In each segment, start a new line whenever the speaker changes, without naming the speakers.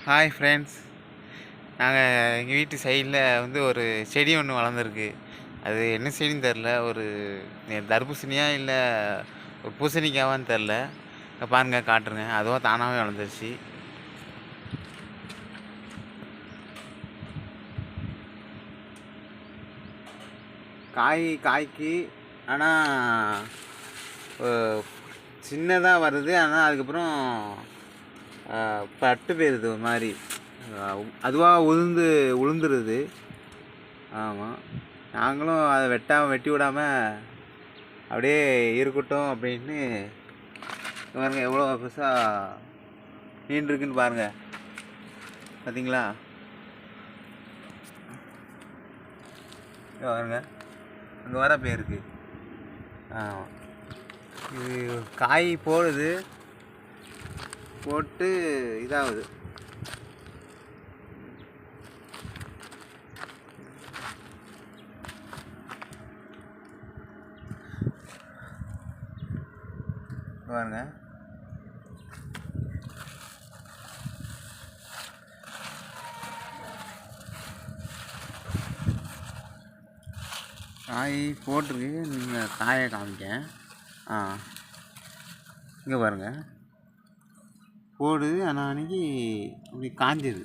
Hi friends, நாங்கள் எங்கள் வீட்டு சைடில் வந்து ஒரு செடி ஒன்று வளர்ந்துருக்கு. அது என்ன செடின்னு தெரில. ஒரு தர்பூசணியா இல்லை ஒரு பூசணிக்காவான்னு தெரில. பாருங்கள், காட்டுருங்க. அதுவும் தானாகவே வளர்ந்துருச்சு. காய்க்கு ஆனால் சின்னதாக வருது. ஆனால் அதுக்கப்புறம் பட்டு போயிடுது ஒரு மாதிரி. அதுவாக உளுந்துருது. ஆமாம், நாங்களும் அதை வெட்டி விடாமல் அப்படியே இருக்கட்டும் அப்படின்னு. பாருங்கள் எவ்வளோ பெருசாக நீண்டுருக்குன்னு பாருங்கள். பார்த்தீங்களா? பாருங்க, அங்கே வர போயிருக்கு. ஆமாம், இது காய் போட்டு இதாகுது. பாருங்க, காய் போட்டிருக்கு. நீங்கள் காயை காமிக்க. இங்கே பாருங்கள், போடுது. ஆனால் அன்றைக்கி அப்படி காஞ்சிது.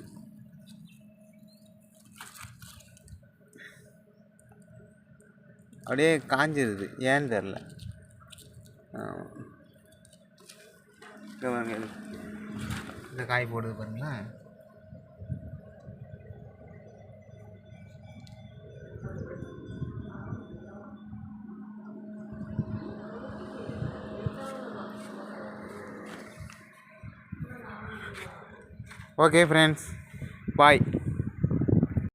அப்படியே காஞ்சிருது, ஏன்னு தெரில. இங்கே பாருங்க, இந்த காய் போடுது பாருங்களேன். ஓகே ஃப்ரெண்ட்ஸ், பாய்.